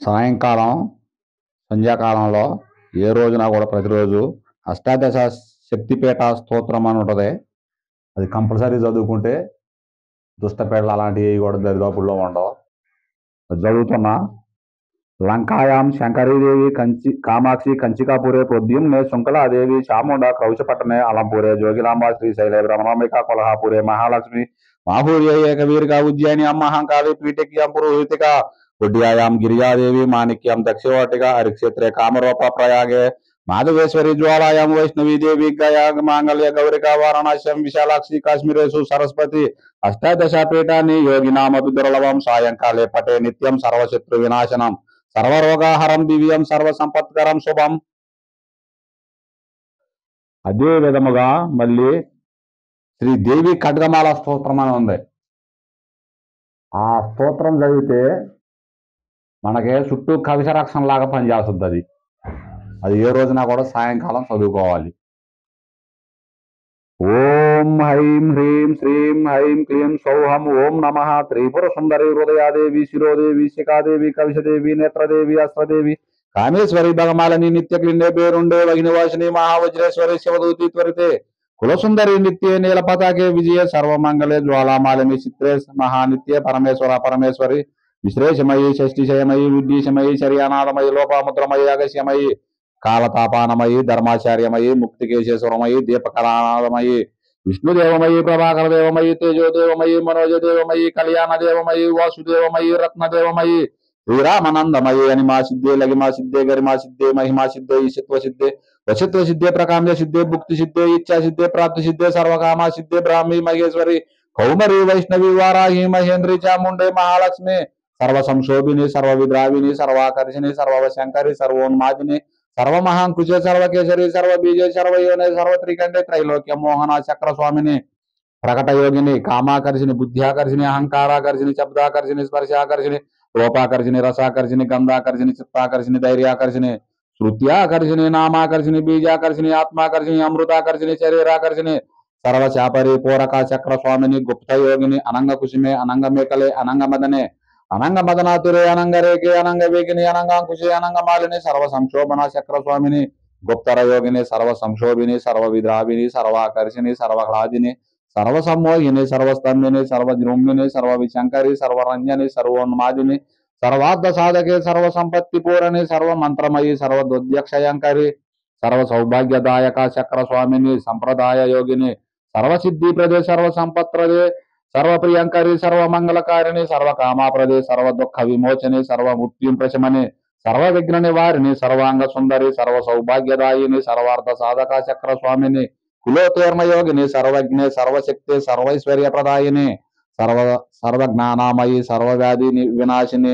సాయంకాలం సంధ్యాకాలంలో ఏ రోజున కూడా ప్రతిరోజు అష్టాదశ శక్తిపీఠ స్తోత్రం అని ఉంటుంది. అది కంపల్సరీ చదువుకుంటే దుష్టపీటలు అలాంటివి కూడా దరిదాపుల్లో ఉండవు. అది చదువుతున్నా. లంకాయాం శంకరీదేవి కామాక్షి కంచికాపురే ప్రద్యుమ్నే శృంఖలాదేవి చాముండ క్రౌచపట్టణే అలంపురే జోగిలాంబ శ్రీశైలే బ్రహ్మణంబిక కొల్హాపురే మహాలక్ష్మి మాహూర్య ఏకవీరిక ఉజ్జయిన్యాం మహాంకాళి పీఠిక్యాం పురోహితిక ఉడ్యాయాం గిరిజాదేవి మాణిక్యం దక్షిణవటిక హరిక్షేత్రే కామరూప ప్రయాగే మాధవేశ్వరి జ్వాలాయాం వైష్ణవీ దేవి గయా మాంగళ్య గౌరిక వారణాస్యం విశాలాక్షి కాశ్మీరేషు సరస్వతి అష్టాదశ పీఠాన్ని యోగినామపి దుర్లభం సాయంకాలే పటే నిత్యం సర్వశత్రు వినాశనం సర్వరోగాహరం దివ్యం సర్వసంపత్కరం శుభం. అదే విధముగా మళ్ళీ శ్రీదేవి ఖడ్గమాల స్తోత్రం అని ఉంది. ఆ స్తోత్రం చదివితే మనకి చుట్టూ కవిశరక్షణ లాగా పనిచేస్తుంది. అది ఏ రోజున కూడా సాయంకాలం చదువుకోవాలి. ఓం హైం హ్రీం శ్రీం హైం క్లీం సౌహం ఓం నమః త్రిపుర సుందరి హృదయాదేవి శిరోదేవి శిఖాదేవి కవిషదేవి నేత్రదేవి అస్త్రదేవి కామేశ్వరి భగమాలని నిత్య క్లిండే పేరుండే వహినివాసిని మహావజ్రేశ్వరి శివదూతి త్వరితే కులసుందరి నిత్యే నీలపతాకే విజయ సర్వమంగళే జ్వాలామాలిని చిత్రే మహానిత్యే పరమేశ్వర పరమేశ్వరి విశ్రేషమయి షష్టిశయమయి ఉద్దీశమయి శర్యానాథమయి లోపాముద్రమయి అగస్యమయి కాలతాపానమయి ధర్మాచార్యమయి ముక్తికేశేశ్వరమయి దీపకలానాథమయి విష్ణుదేవమయి ప్రభాకర దేవమయి తేజోదేవమయి మనోజదేవమయి కళ్యాణ దేవమయి వాసుదేవమయి రత్నదేవమయి శ్రీరామనందమయి అనిమా సిద్ధే లగిమా సిద్ధే గరిమా సిద్ధే మహిమా సిద్ధే ఈశత్వ సిద్ధే వశత్వ సిద్ధే ప్రకామ్య సిద్ధే భుక్తి సిద్ధే ఇచ్చా సిద్ధే ప్రాప్తి సిద్ధే సర్వకామ సిద్ధే బ్రాహ్మీ మహేశ్వరి కౌమరి వైష్ణవి వారాహి మహేంద్రి చాముండే మహాలక్ష్మి సర్వ సంశోభిని సర్వ విద్రావిని సర్వాకర్షిణి సర్వశంకరి సర్వోన్మాదిని సర్వమహాంకుశే సర్వకేశరి సర్వబీజే సర్వయోనే సర్వత్రికండే త్రైలోక్య మోహన చక్ర స్వామిని ప్రకటయోగిని కామాకర్షిణి బుద్ధ్యాకర్షిణి అహంకారాకర్షిణి శబ్దాకర్షిణి స్పర్శాకర్షిణి రూపాకర్షిణి రసాకర్షిణి గంధాకర్షిణి చిత్తాకర్షిణి ధైర్యాకర్షిణి శృత్యాకర్షిణి నామాకర్షిణి బీజాకర్షిణి ఆత్మాకర్షిణి అమృతాకర్షిణి శరీరాకర్షిణి సర్వచాపరి పూరక చక్ర స్వామిని గుప్తయోగిని అనంగ కుసుమే అనంగ మేకలే అనంగ మదనే అనంగ మదనాతురే అనంగ రేఖే అనంగ వేగిని అనంగాంకుశే అనంగ మాలిని సర్వ సంక్షోభన చక్ర స్వామిని గుప్తర యోగిని సర్వ సంక్షోభిని సర్వ విద్రావిని సర్వాకర్షిణి సర్వహ్లాదిని సర్వ సమ్మోహిని సర్వస్తంభిని సర్వజృంభిని సర్వ విశంకరి సర్వరంజని సర్వోన్మాదిని సర్వార్థ సాధకే సర్వ సంపత్తి పూరణి సర్వ మంత్రమయి సర్వ దుర్ధ్యక్షయంకరి సర్వ సౌభాగ్యదాయక చక్ర స్వామిని సంప్రదాయ యోగిని సర్వసిద్ధి ప్రదే సర్వ సంపత్ప్రదే సర్వప్రియంకరి సర్వమంగళకారిణి సర్వకామాప్రదే సర్వ దుఃఖ విమోచని సర్వ మృత్యుం ప్రశమని సర్వ విఘ్న నివారిణి సర్వాంగ సుందరి సర్వ సౌభాగ్యదాయిని సర్వార్థ సాధక చక్ర స్వామిని కులోతేర్మయోగిని సర్వజ్ఞే సర్వశక్తి సర్వైశ్వర్య ప్రదాయిని సర్వజ్ఞానామయి సర్వవ్యాధి వినాశిని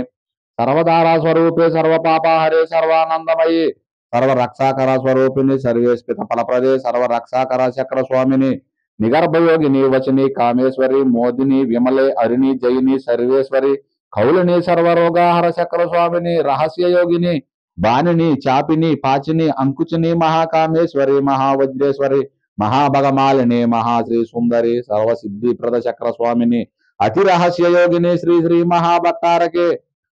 సర్వధారా స్వరూపే సర్వపాపహరే సర్వానందమయి సర్వరక్షాకర స్వరూపిణి సర్వేస్పిత ఫలప్రదే సర్వరక్షాకర చక్ర స్వామిని నిగర్భయోగిని వచని కామేశ్వరి మోదిని విమలే అరిణి జయిని సర్వేశ్వరి కౌలిని సర్వరోగాహర చక్ర స్వామిని రహస్య యోగిని బాణిని చాపిని పాచిని అంకుచిని మహాకామేశ్వరి మహావజ్రేశ్వరి మహాభగమాలిని మహాశ్రీ సుందరి సర్వసిద్ధి ప్రద చక్ర స్వామిని అతి రహస్య యోగిని శ్రీ శ్రీ మహాభక్తారకే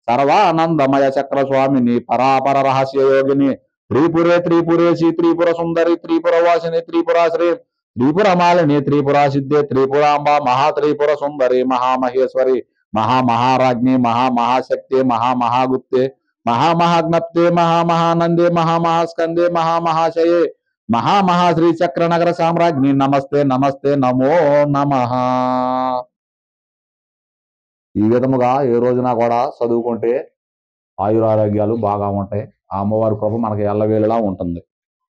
సర్వానందమయ చక్ర స్వామిని పరాపర రహస్య యోగిని త్రిపురే త్రిపురేసి త్రిపుర సుందరి త్రిపుర వాసిని త్రిపురాశ్రీ త్రిపురమాలిని త్రిపురా సిద్ధే త్రిపురాంబ మహాత్రిపుర సుందరి మహామహేశ్వరి మహామహారాజ్ఞి మహామహాశక్తి మహామహాగుప్తే మహామహాజ్ఞప్తే మహామహానందే మహామహాస్కందే మహామహాశయే మహామహాశ్రీ చక్రనగర సామ్రాజ్ఞి నమస్తే నమస్తే నమో నమః. ఈ విధముగా ఏ రోజున కూడా చదువుకుంటే ఆయురారోగ్యాలు బాగా ఉంటాయి. ఆ అమ్మవారి కృప మనకి ఎల్లవేళలా ఉంటుంది.